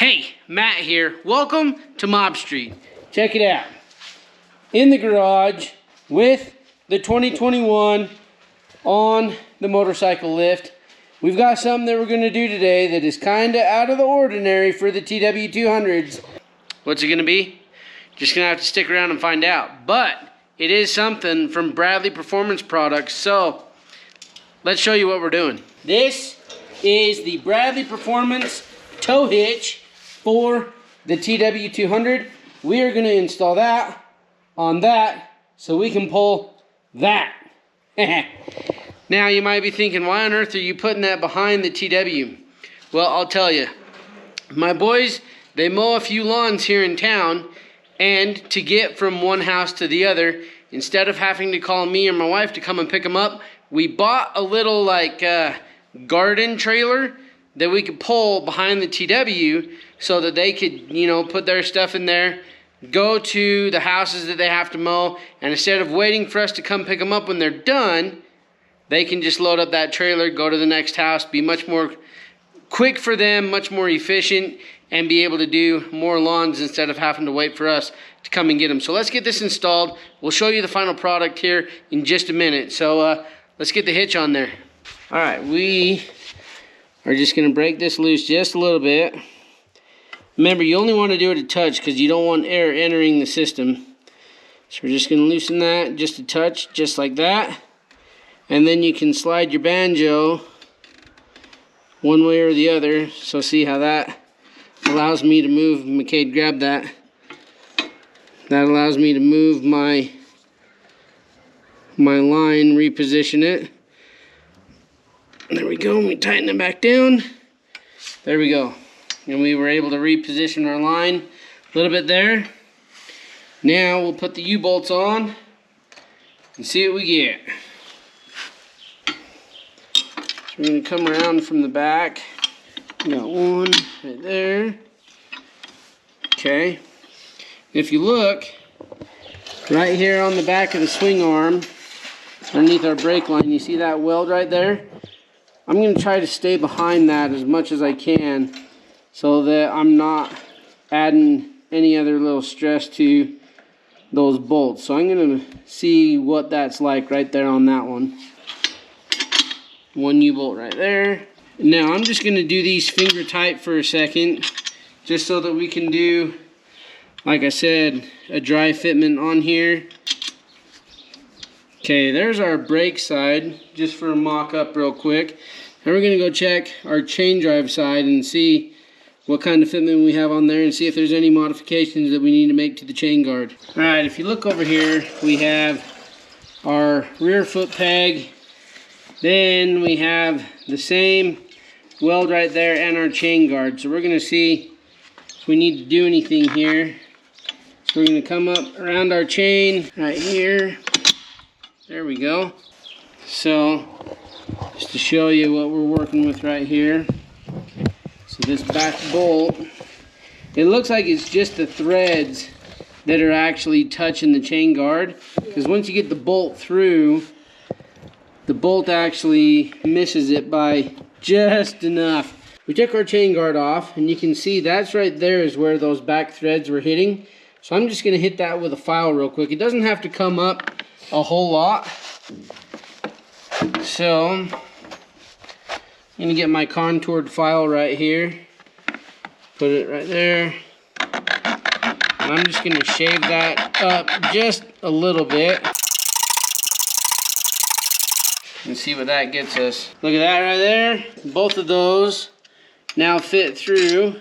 Hey, Matt here. Welcome to Mob Street. Check it out. In the garage with the 2021 on the motorcycle lift. We've got something that we're going to do today that is kind of out of the ordinary for the TW200s. What's it going to be? Just going to have to stick around and find out. But it is something from Bradley Performance Products. So let's show you what we're doing. This is the Bradley Performance tow hitch for the TW200. We are going to install that on that so we can pull that. Now you might be thinking, why on earth are you putting that behind the TW? Well, I'll tell you. My boys, they mow a few lawns here in town, and to get from one house to the other, instead of having to call me or my wife to come and pick them up, we bought a little garden trailer that we could pull behind the TW so that they could, put their stuff in there, go to the houses that they have to mow, and instead of waiting for us to come pick them up when they're done, they can just load up that trailer, go to the next house, be much more quick for them, much more efficient, and be able to do more lawns instead of having to wait for us to come and get them. So let's get this installed. We'll show you the final product here in just a minute. So let's get the hitch on there. All right, we are just going to break this loose just a little bit. Remember, you only want to do it a touch because you don't want air entering the system. So we're just going to loosen that just a touch, just like that. And then you can slide your banjo one way or the other. So see how that allows me to move. McCade, grab that. That allows me to move my line, reposition it. There we go. We tighten it back down. There we go. And we were able to reposition our line a little bit there. Now we'll put the U-bolts on and see what we get. So we're going to come around from the back. Got one right there. Okay. If you look right here on the back of the swing arm, underneath our brake line, you see that weld right there? I'm going to try to stay behind that as much as I can so that I'm not adding any other little stress to those bolts. So I'm going to see what that's like right there on that one. One U-bolt right there. Now I'm just going to do these finger tight for a second just so that we can do, like I said, a dry fitment on here. Okay, there's our brake side, just for a mock-up real quick. Now we're going to go check our chain drive side and see what kind of fitment we have on there and see if there's any modifications that we need to make to the chain guard. Alright, if you look over here, we have our rear foot peg. Then we have the same weld right there and our chain guard. So we're going to see if we need to do anything here. So we're going to come up around our chain right here. There we go. So, just to show you what we're working with right here. So this back bolt, it looks like it's just the threads that are actually touching the chain guard. Because once you get the bolt through, the bolt actually misses it by just enough. We took our chain guard off, and you can see that's right there is where those back threads were hitting. So I'm just going to hit that with a file real quick. It doesn't have to come up a whole lot. So I'm going to get my contoured file right here, put it right there, and I'm just going to shave that up just a little bit and see what that gets us. Look at that right there. Both of those now fit through.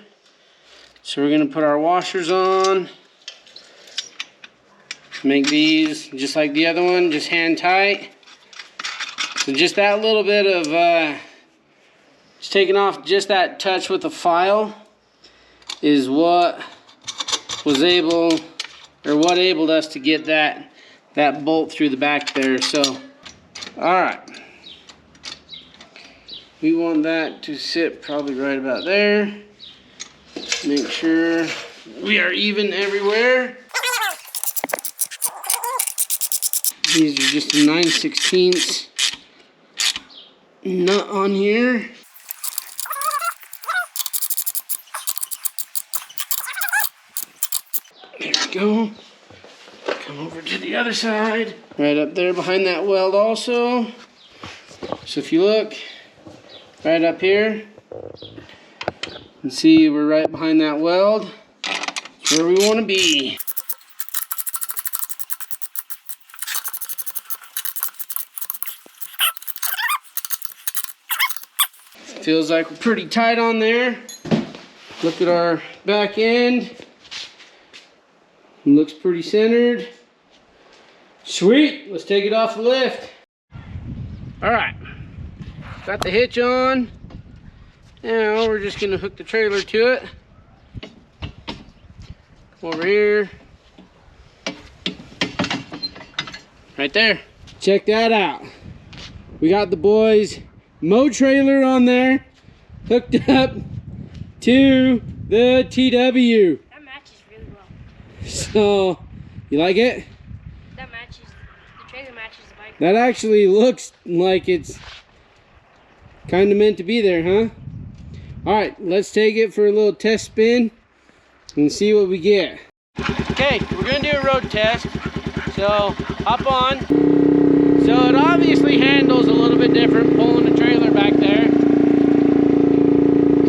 So we're going to put our washers on. Make these just like the other one, just hand tight. So just that little bit of just taking off just that touch with the file is what was able, or what enabled us to get that bolt through the back there. So alright, we want that to sit probably right about there. Make sure we are even everywhere. These are just a 9/16 nut on here. There we go. Come over to the other side. Right up there behind that weld also. So if you look right up here, you can see we're right behind that weld. It's where we want to be. Feels like we're pretty tight on there. Look at our back end. It looks pretty centered. Sweet, let's take it off the lift. All right, got the hitch on. Now we're just gonna hook the trailer to it. Over here. Right there. Check that out. We got the boys' mow trailer on there, hooked up to the TW. That matches really well. So, you like it? That matches, the trailer matches the bike. That actually looks like it's kind of meant to be there, huh? All right, let's take it for a little test spin and see what we get. Okay, we're gonna do a road test. So, hop on. So it obviously handles a little bit different pulling the trailer back there.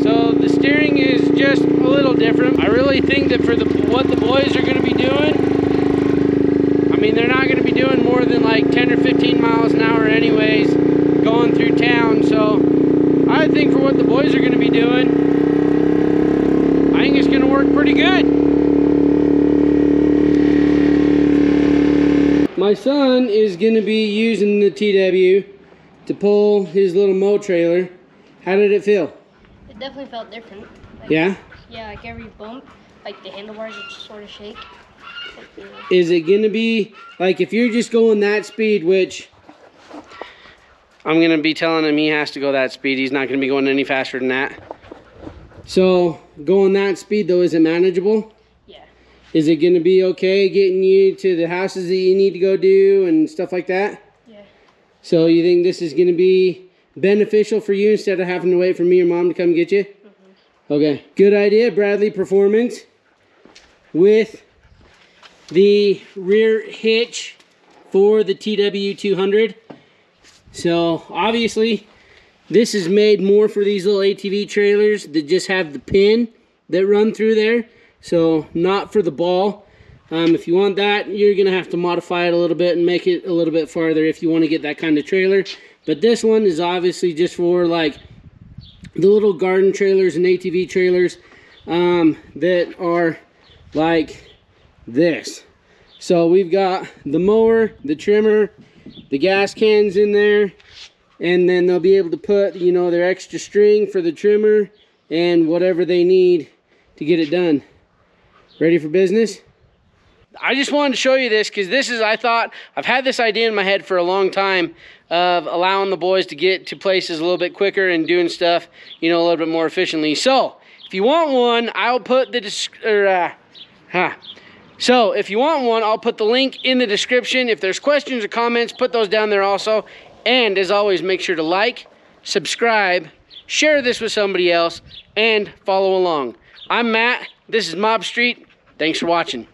So the steering is just a little different. I really think that for what the boys are gonna be doing, I mean, they're not gonna be doing more than like 10 or 15 miles an hour anyways, going through town. So I think for what the boys are gonna be doing, I think it's gonna work pretty good. My son is going to be using the TW to pull his little mow trailer. How did it feel? It definitely felt different. Like, yeah? Yeah, like every bump, like the handlebars would just sort of shake. Like, yeah. Is it going to be, like if you're just going that speed, which I'm going to be telling him he has to go that speed. He's not going to be going any faster than that. So going that speed though, is it manageable? Is it going to be okay getting you to the houses that you need to go do and stuff like that? Yeah. So you think this is going to be beneficial for you instead of having to wait for me or mom to come get you? Mm-hmm. Okay. Good idea, Bradley Performance. With the rear hitch for the TW200. So obviously this is made more for these little ATV trailers that just have the pin that run through there. So not for the ball. If you want that, you're gonna have to modify it a little bit and make it a little bit farther if you want to get that kind of trailer. But this one is obviously just for like the little garden trailers and ATV trailers that are like this. So we've got the mower, the trimmer, the gas cans in there, and then they'll be able to put, you know, their extra string for the trimmer and whatever they need to get it done. Ready for business? I just wanted to show you this because this is, I've had this idea in my head for a long time of allowing the boys to get to places a little bit quicker and doing stuff, you know, a little bit more efficiently. So if you want one, I'll put the So if you want one, I'll put the link in the description. If there's questions or comments, put those down there also. And as always, make sure to like, subscribe, share this with somebody else, and follow along. I'm Matt. This is Mob Street. Thanks for watching.